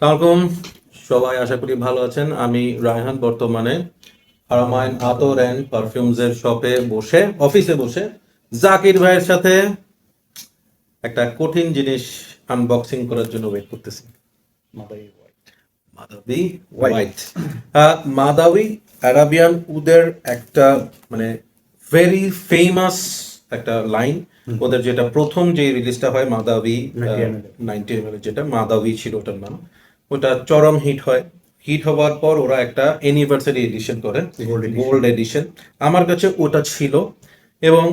সালামালাইকুম, সবাই আশা করি ভালো আছেন। আমি রায়হান বর্তমানে আরামাইন আতর অ্যান্ড পারফিউমস এর শপে বসে অফিসে বসে জাকির ভাইয়ের সাথে একটা কঠিন জিনিস আনবক্সিং করার জন্য ওয়েট করতেছি। মাদাবি হোয়াইট। মাদাবি আরাবিয়ান উদের একটা মানে ভেরি ফেমাস একটা লাইন। ওদের যেটা প্রথম যে রিলিজটা হয় মাদাবি 90 ml, যেটা মাদাবি ছিল ওটার নাম, ওটা চরম হিট হয়। হিট হওয়ার পর ওরা একটা অ্যানিভার্সারি এডিশন করে, গোল্ড এডিশন। আমার কাছে ওটা ছিল এবং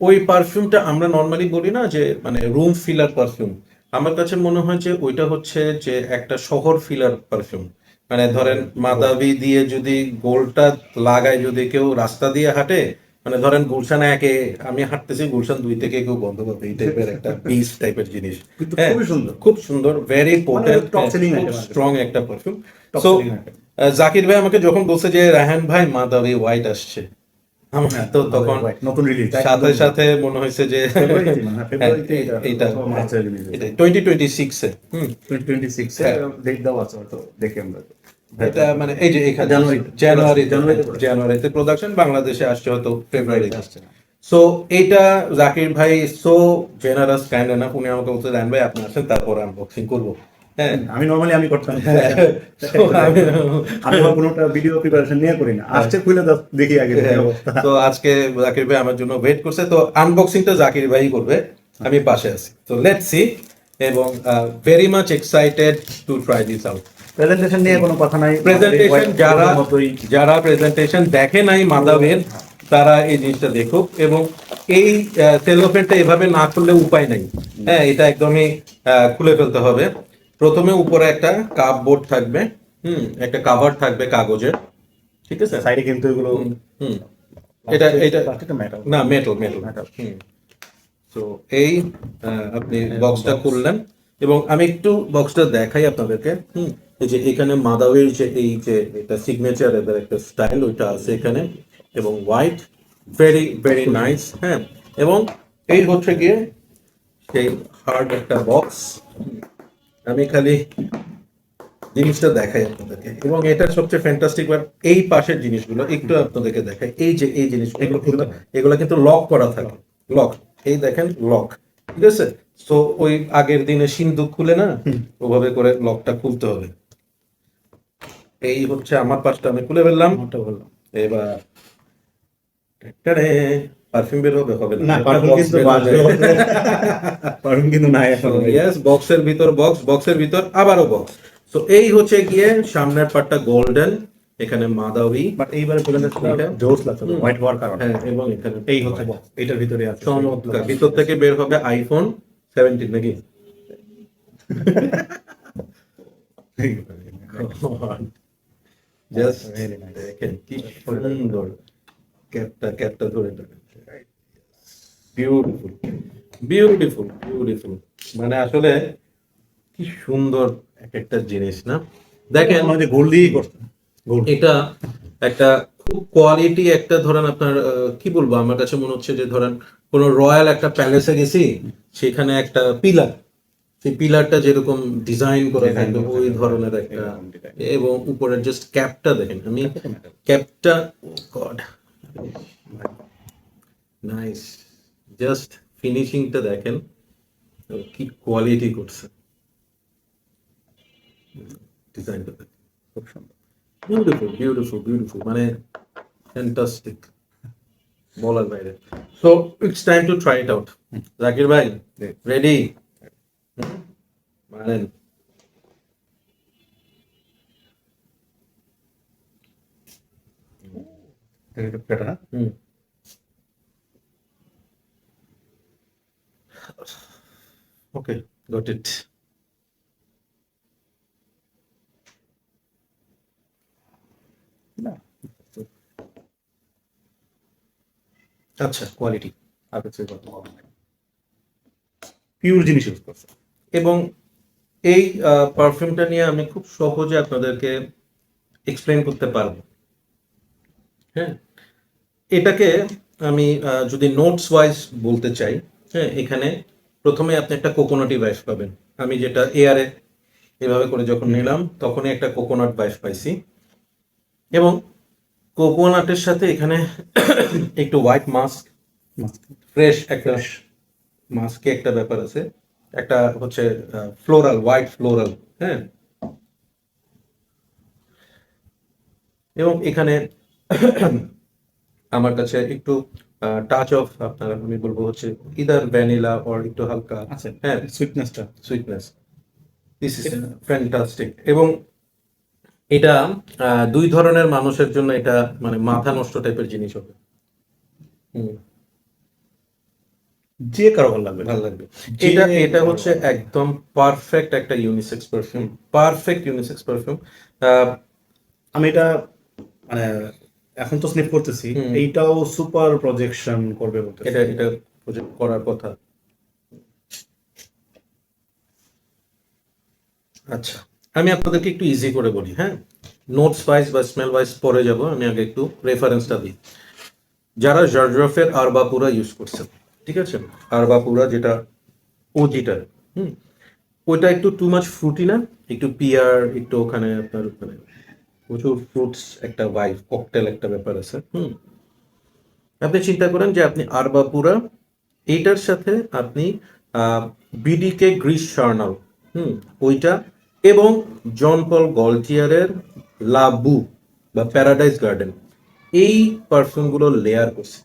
ওই পারফিউমটা আমরা নর্মালি বলি না যে মানে রুম ফিলার পারফিউম, আমার কাছে মনে হয় যে ওইটা হচ্ছে যে একটা শহর ফিলার পারফিউম। মানে ধরেন মাদাবি দিয়ে যদি গোলটা লাগায়, যদি কেউ রাস্তা দিয়ে হাঁটে, মানে ধরেন গুলশান একে আমি হাঁটতেছি, গুলশান 2 থেকে কেউ বন্ধ করবে, এই টাইপের একটা পিস টাইপের জিনিস। হ্যাঁ, খুবই সুন্দর। খুব সুন্দর, ভেরি পোটেন্ট, top selling খুব item। স্ট্রং একটা perfume. Top so selling item। Zakir ভাই আমাকে যখন বলছে যে রায়হান ভাই মাদাবি হোয়াইট আসছে, আমার তো তখন নতুন রিলিজ সাথে সাথে মনে হয়েছে যে ফেব্রুয়ারিতে এইটা মার্চে রিলিজ 2026 এ 2026 এ হ্যাঁ। ডেট দেওয়া আছে, হয়তো দেখি আমরা। এটা মানে এই যে এখানে জানুয়ারিতে প্রোডাকশন, বাংলাদেশে আসছে হয়তো ফেব্রুয়ারিতে আসছে। সো এইটা জাকির ভাই সো জেনারাস কাইন্ড এনাফ, উনি আমাকে বলতে দেন ভাই আপনি আসেন তারপর আনবক্সিং করবো। হ্যাঁ, আমি নরমালি আমি করতাম, So, আমি- আমি কোনোটা ভিডিও প্রিপারেশন নিয়ে করি না, আসছে খুলে দেখি আগে কি অবস্থা। তো আজকে জাকির ভাই আমার জন্য ওয়েট করছে, তো আনবক্সিংটা জাকির ভাই করবে, আমি পাশে আছি। তো লেটস সি, এবং very much excited to try this out. Presentation নিয়ে কোনো কথা নাই। প্রেজেন্টেশন যারা মতোই যারা প্রেজেন্টেশন দেখে নাই মাদাবের, তারা এই জিনিসটা দেখুক। এবং এই সেলোফেনটা এভাবে না করলে উপায় নাই। হ্যাঁ, এটা একদমই খুলে ফেলতে হবে। প্রথমে উপরে একটা কাপ বোর্ড থাকবে, একটা কাভার থাকবে কাগজের, ঠিক আছে। সাইডে কিন্তু এগুলো হুম এটা এটা মেটাল না, মেটাল মেটাল। তো এই আপনি বক্সটা খুললেন এবং আমি একটু বক্সটা দেখাই আপনাদেরকে। এই যে এখানে মাদাওয়ের যে এই যে এটা সিগনেচার, এদের একটা স্টাইল ওইটা আছে এখানে, এবং হোয়াইট, ভেরি ভেরি নাইস। হ্যাঁ, এবং এই হচ্ছে গিয়ে সেই হার্ড একটা বক্স। আমি খালি জিনিসটা দেখাই আপনাদেরকে, এবং এটার সবচেয়ে ফ্যান্টাস্টিক বার এই পাশের জিনিসগুলো একটু আপনাদেরকে দেখাই। এই যে এই জিনিসগুলো এগুলো কিন্তু লক করা থাকে, লক, এই দেখেন লক, ঠিক আছে। তো ওই আগের দিনে সিন্দুক খুলে না, ওভাবে করে লকটা খুলতে হবে। এই হচ্ছে আমার পাশটা আমি খুলে ফেললাম। এবার পারফিউম বের হবে, হবে না, পারফিউম কিন্তু পারফিউম কিন্তু নাই এখন। ইয়েস, বক্সের ভিতর বক্স, বক্সের ভিতর আবারও বক্স। তো এই হচ্ছে গিয়ে সামনের পার্টটা গোল্ডেন, এখানে মাদাবি, বাট এইবারে প্রেজেন্টেশন জোস লাগছে হোয়াইট হওয়ার কারণে। হ্যাঁ, এবং এখানে এই হচ্ছে বক্স, এটার ভিতরে আছে চমৎকার। ভিতর থেকে বের হবে আইফোন 17 নাকি? জাস্ট দেখেন কি সুন্দর, ক্যাপটা ধরে বিউটিফুল বিউটিফুল বিউটিফুল। মানে আসলে কি সুন্দর এক একটা জিনিস না, দেখেন। আমাদের গোল্ড দিয়েই করছে। গোল্ড এটা একটা খুব কোয়ালিটি একটা, ধরেন আপনার কি বলবো, আমার কাছে মনে হচ্ছে যে ধরেন কোন রয়্যাল একটা প্যালেসে গেছি, সেখানে একটা পিলার, সেই পিলারটা যেরকম ডিজাইন করে থাকবে ওই ধরনের একটা, এবং উপরের জাস্ট ক্যাপটা দেখেন, আমি ক্যাপটা গড নাইস, জাস্ট ফিনিশিংটা দেখেন কি কোয়ালিটি করছে, ডিজাইনটা খুব সুন্দর। বিউটিফুল বিউটিফুল বিউটিফুল, মানে ফ্যান্টাস্টিক, বলার বাইরে। So it's time to try it out. Zakir ভাই রেডি? মানেন এটা না ওকে, গট ইট। না, আচ্ছা, কোয়ালিটি আর কিছু কথা বলা নাই। পিওর জিনিস ইউজ করছে। এবং এই পারফিউমটা নিয়ে আমি খুব সহজে আপনাদেরকে এক্সপ্লেন করতে পারবো। হ্যাঁ, এটাকে আমি যদি নোটস ওয়াইজ বলতে চাই, হ্যাঁ, এখানে প্রথমে আপনি একটা কোকোনাটি ভাইস পাবেন, আমি যেটা এভাবে করে যখন নিলাম তখনই একটা কোকোনাট ভাইব পাইছি, এবং কোকোনাটের সাথে এখানে একটু হোয়াইট মাস্ক, ফ্রেশ একটা মাস্কে একটা ব্যাপার আছে, একটা হচ্ছে ফ্লোরাল, হোয়াইট ফ্লোরাল, হ্যাঁ। এবং এখানে আমার কাছে একটু টাচ অফ আপনার আমি বলবো হচ্ছে ইদার ভ্যানিলা অর একটু হালকা, আচ্ছা হ্যাঁ, সুইটনেস। This is fantastic. এবং এটা দুই ধরনের মানুষের জন্য এটা মানে মাথা নষ্ট টাইপের জিনিস হবে। যে কারো ভালো লাগবে, ভালো লাগবে। এটা হচ্ছে একদম পারফেক্ট একটা unisex perfume, perfect unisex perfume. আমি এটা মানে এখন তো স্নিফ করতেছি, এইটাও সুপার প্রজেকশন করবে বলতে। এটা প্রজেক্ট করার কথা। আচ্ছা, আমি আপনাদেরকে একটু ইজি করে বলি, হ্যাঁ, নোটস ওয়াইজ বা স্মেল ওয়াইজ পরে যাব, আমি আগে একটু রেফারেন্সটা দিই। যারা জার্জফের আরবাপুরা ইউজ করছেন, ঠিক আছে, আরবাপুরা যেটা ওজিটা, ওইটা একটু টু মাচ ফ্রুটি না, একটু পিয়ার, একটু ওখানে আপনার মানে প্রচুর ফ্রুটস একটা ভাইব, ককটেল একটা ব্যাপার আছে। আপনি চিন্তা করেন যে আপনি আরবাপুরা এইটার সাথে আপনি বিডিকে গ্রিস শার্নাল, ওইটা, এবং জন পল গল্টিয়ারের লাবু বা প্যারাডাইস গার্ডেন, এই পারফিউমগুলো লেয়ার করছে,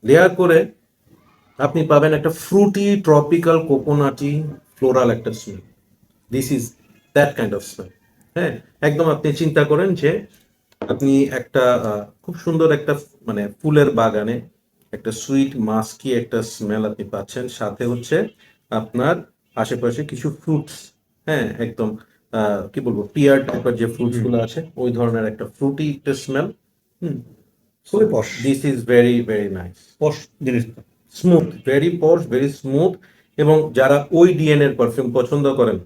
লেয়ার করে আপনি পাবেন একটা ফ্রুটি ট্রপিক্যাল কোকোনাটি ফ্লোরাল একটা smell. This is that kind of smell. হ্যাঁ, একদম আপনি চিন্তা করেন যে আপনি একটা খুব সুন্দর একটা মানে ফুলের বাগানে একটা সুইট মাস্কি একটা স্মেল আপনি পাচ্ছেন, সাথে হচ্ছে আপনার আশেপাশে কিছু ফ্রুটস, হ্যাঁ, একদম কি বলবো পিয়ার টাইপের যে ফ্রুটস গুলো আছে ওই ধরনের একটা ফ্রুটি একটা স্মেল। খুবই posh, this is very very nice, posh জিনিস, smooth, very posh, very smooth. এবং যারা ওই ডিএনএ এর পারফিউম পছন্দ করেন,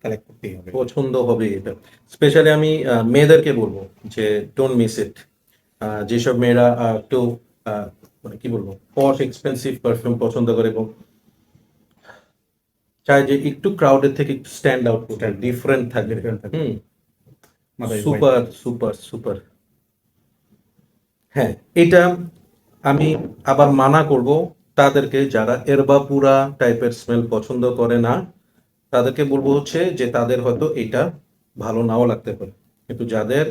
কালেক্ট করতেই হবে, পছন্দ হবে এটা। স্পেশালি আমি মেয়েদেরকে বলবো যে ডোন্ট মিস ইট। যেসব মেয়েরা একটু মানে কি বলবো পশ এক্সপেন্সিভ পারফিউম পছন্দ করে এবং চায় যে একটু ক্রাউডের থেকে একটু স্ট্যান্ড আউট করতে, ডিফারেন্ট থাকবে, সুপার সুপার সুপার। হ্যাঁ, এটা আমি আবার মানা করব তাদেরকে যারা এরবাপুরা টাইপের স্মেল পছন্দ করে না, তাদেরকে বলবো হচ্ছে যে তাদের হয়তো এটা ভালো নাও লাগতে পারে, কিন্তু যাদের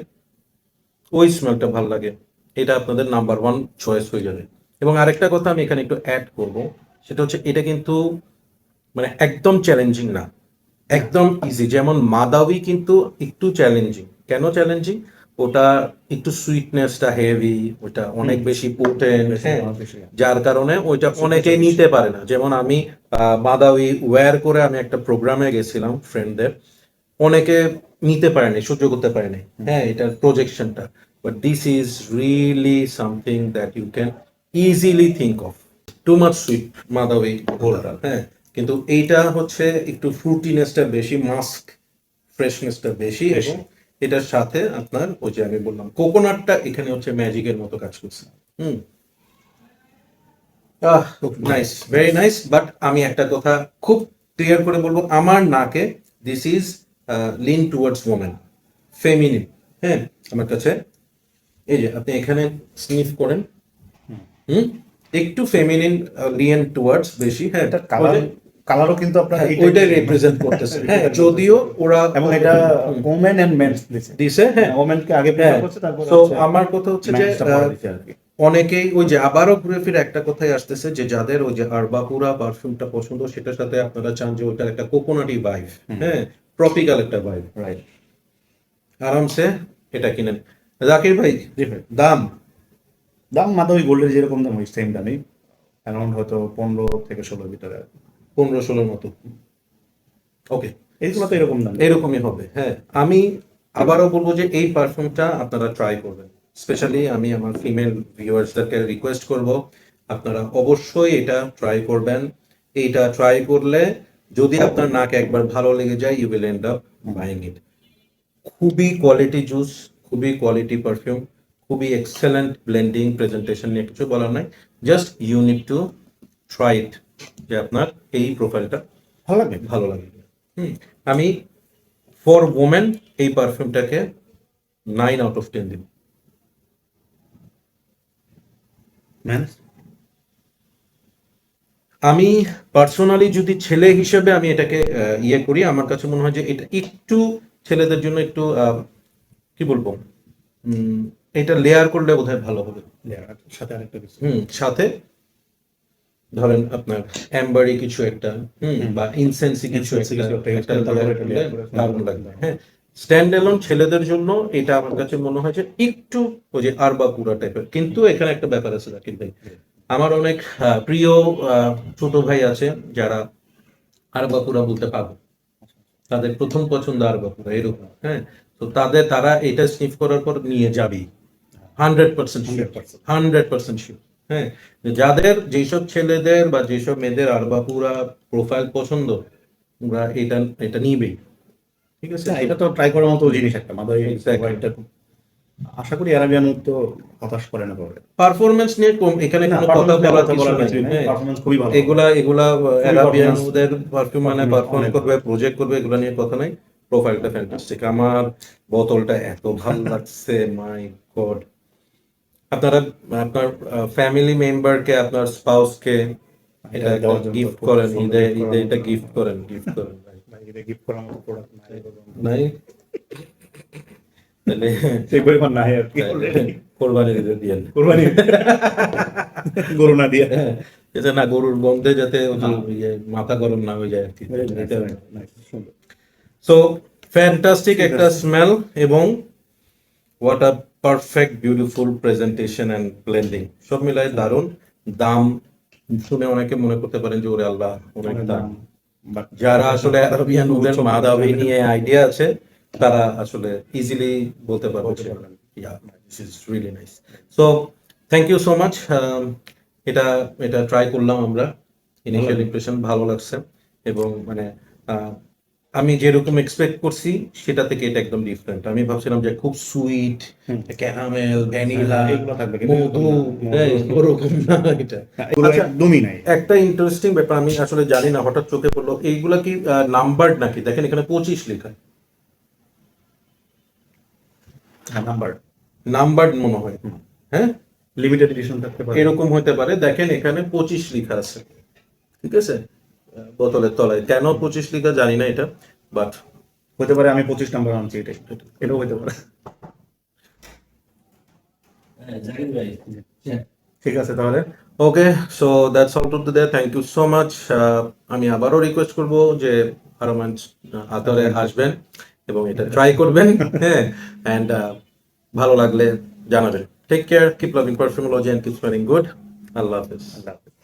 ওই স্মেলটা ভালো লাগে এটা আপনাদের নাম্বার ওয়ান চয়েস হয়ে যাবে। এবং আরেকটা কথা আমি এখানে একটু অ্যাড করব, সেটা হচ্ছে এটা কিন্তু মানে একদম চ্যালেঞ্জিং না, একদম ইজি। যেমন মাদাবি কিন্তু একটু চ্যালেঞ্জিং, কেন চ্যালেঞ্জিং, ওটা একটু সুইটনেসটা হেভি, ওটা অনেক বেশি পোটেন্ট, যার কারণে ওইটা অনেকেই নিতে পারে না। যেমন আমি মাদাবি ওয়্যার করে আমি একটা প্রোগ্রামে গেছিলাম ফ্রেন্ডদের, অনেকে নিতে পারেনি, সহ্য করতে পারেনি, হ্যাঁ, এটার প্রজেকশনটা। But this is really something that you can easily think of. Too much sweet মাদাবি গোলটা, হ্যাঁ, কিন্তু এইটা হচ্ছে একটু ফ্রুটিনেসটা বেশি, মাস্ক ফ্রেশনেসটা বেশি, এবং এটার সাথে আপনার ওই যে আমি বললাম কোকোনাটটা এখানে হচ্ছে ম্যাজিকের মতো কাজ করছে। Nice, very nice. বাট আমি একটা কথা খুব ক্লিয়ার করে বলবো, আমার নাকে this is lean towards women, feminine. হ্যাঁ, আমার কাছে এই যে আপনি এখানে স্নিফ করেন, একটু ফেমিনিন লিয়েন টুয়ার্ডস বেশি। হ্যাঁ, এটা কালারও কিন্তু আপনার ওইটাই রিপ্রেজেন্ট করতেছে। হ্যাঁ, যদিও ওরা এবং এটা ওমেন এন্ড মেন্স দিছে, হ্যাঁ, ওমেনকে আগে প্রেফার করছে, তারপর তো আমার কথা হচ্ছে যে অনেকেই ওই যে আবারও ঘুরে ফিরে একটা কথাই আসতেছে যে যাদের ওই যে আরবাপুরা পারফিউমটা পছন্দ, সেটার সাথে আপনারা চান যে ওইটার একটা কোকোনাটি ভাইব, হ্যাঁ, ট্রপিক্যাল একটা ভাইব, রাইট, আরামসে এটা কিনেন। জাকির ভাই, দাম দাম মাদাবি গোল্ডের যেরকম দাম ওই সেম দামই, অ্যারাউন্ড হয়তো 15 থেকে 16 ভিতরে, 15-16 মতো। ওকে, এইগুলো তো এরকম দাম, এরকমই হবে। হ্যাঁ, আমি আবারও বলবো যে এই পারফিউমটা আপনারা ট্রাই করবেন। স্পেশালি আমি আমার ফিমেল ভিউয়ার্সদেরকে রিকোয়েস্ট করব আপনারা অবশ্যই এটা ট্রাই করবেন। এইটা ট্রাই করলে যদি আপনার নাক একবার ভালো লেগে যায়, you will end up buying it. খুবই কোয়ালিটি জুস, খুবই কোয়ালিটি পারফিউম, খুবই এক্সেলেন্ট ব্লেন্ডিং, প্রেজেন্টেশন নিয়ে কিছু বলার নাই, just you need to try it, যে আপনার এই প্রোফাইলটা ভালো লাগবে। ভালো লাগে। আমি ফর ওমেন এই পারফিউমটাকে 9/10 দিব। ম্যান, আমি পার্সোনালি যদি ছেলে হিসেবে আমি এটাকে ইয়ে করি, আমার কাছে মনে হয় যে এটা একটু ছেলেদের জন্য একটু কি বলবো, এটা লেয়ার করলে বোধহয় ভালো হবে। সাথে আরেকটা কিছু। সাথে ধরেন আপনার অ্যাম্বারি কিছু একটা বা ইনসেন্সি কিছু একটা layer করলে দারুণ লাগবে। হ্যাঁ, স্ট্যান্ড অ্যালোন ছেলেদের জন্য এটা আমার কাছে মনে হয় যে একটু ওই যে আরবাকুরা টাইপের। কিন্তু এখানে একটা ব্যাপার আছে জাকির ভাই, আমার অনেক প্রিয় ছোট ভাই আছে যারা আরবাকুরা বলতে পারবে, তাদের প্রথম পছন্দ আরবাকুরা এরকম। হ্যাঁ, তো তারা এটা স্নিফ করার পর নিয়ে যাবেই 100% শিওর, 100% শিওর। হ্যাঁ, যাদের যেসব ছেলেদের বা যেসব মেয়েদের আরবাকুরা প্রোফাইল পছন্দ, ওরা এটা নিবেই। ঠিক আছে, না, এটা তো ট্রাই করার মতো জিনিস একটা মাদারি। Exactly. আশা করি অ্যারাবিয়ান তো হতাশ করে না পরে। পারফরমেন্স নিয়ে এখানে না, কোনো কথা performance বলার নিয়ে কিছু কথা বলার নাই। কিছুই নাই, হ্যাঁ, performance খুবই ভালো। এগুলা অ্যারাবিয়ান performance, ওদের পারফিউম মানে পারফর্ম অনেক করবে, প্রজেক্ট করবে, এগুলো নিয়ে কথা নাই। প্রোফাইলটা ফ্যান্টাস্টিক, আমার বোতলটা এত ভালো লাগছে, মাই গড। আপনার ফ্যামিলি মেম্বারকে, আপনার স্পাউসকে এটা এটা দেওয়ার জন্য গিফট খুব করেন, সুন্দর ঈদে gift ঈদে করার এটা মতো। গিফট করেন, গিফট করেন ভাই। ভাই, এটা গিফট করার মতো প্রোডাক্ট নাই তাহলে সেই পরিমাণ নাই আর কি। কোরবানি দিতে দিয়েন। কোরবানি গরু না দিয়ে। হ্যাঁ, যাতে না গরুর গন্ধে যাতে ওই যে ইয়ে মাথা গরম না হয়ে যায় আর কি। সুন্দর। সো ফ্যান্টাস্টিক একটা স্মেল এবং what a perfect beautiful presentation and blending, সব মিলাই দারুণ। দাম শুনে অনেকে মনে করতে পারেন যে ওরে আল্লাহ অনেক দাম। But যারা আসলে আরবিয়ান ওদের মাদাবি নিয়ে আইডিয়া আছে, তারা আসলে ইজিলি বলতে পারবে যে yeah, this is really nice. So thank you so much. এটা এটা ট্রাই করলাম আমরা, ইনিশিয়াল ইমপ্রেশন ভালো লাগছে এবং মানে আমি যেরকম এক্সপেক্ট করছি সেটা থেকে এটা একদম ডিফারেন্ট। আমি ভাবছিলাম যে খুব সুইট, ক্যারামেল, ভ্যানিলা, এগুলো থাকবে, কিন্তু মধু, এরকম না। হ্যাঁ, ওরকম না এটা। এগুলো আচ্ছা, একদমই নাই। একটা ইন্টারেস্টিং ব্যাপার আমি আসলে জানি না, হঠাৎ চোখে পড়লো, এইগুলা কি নাম্বারড নাকি? দেখেন এখানে 25 লেখা, নাম্বার নাম্বারড মনে হয়। হ্যাঁ, লিমিটেড এডিশন থাকতে পারে। এরকম হতে পারে। দেখেন এখানে 25 লেখা আছে, ঠিক আছে, বোতলের তলায়। কেন 25 লেখা জানি না এটা, বাট হতে পারে আমি 25 নাম্বার আনছি, এটাও হতে পারে। ঠিক আছে তাহলে। Okay, so that's all to today. Thank you so much. আমি আবারও রিকোয়েস্ট করব যে আরমান আতরে আসবেন এবং এটা ট্রাই করবেন। হ্যাঁ, অ্যান্ড ভালো লাগলে জানাবেন। Take care, keep loving Perfumology and keep smelling good. আল্লাহ হাফেজ। আল্লাহ হাফেজ।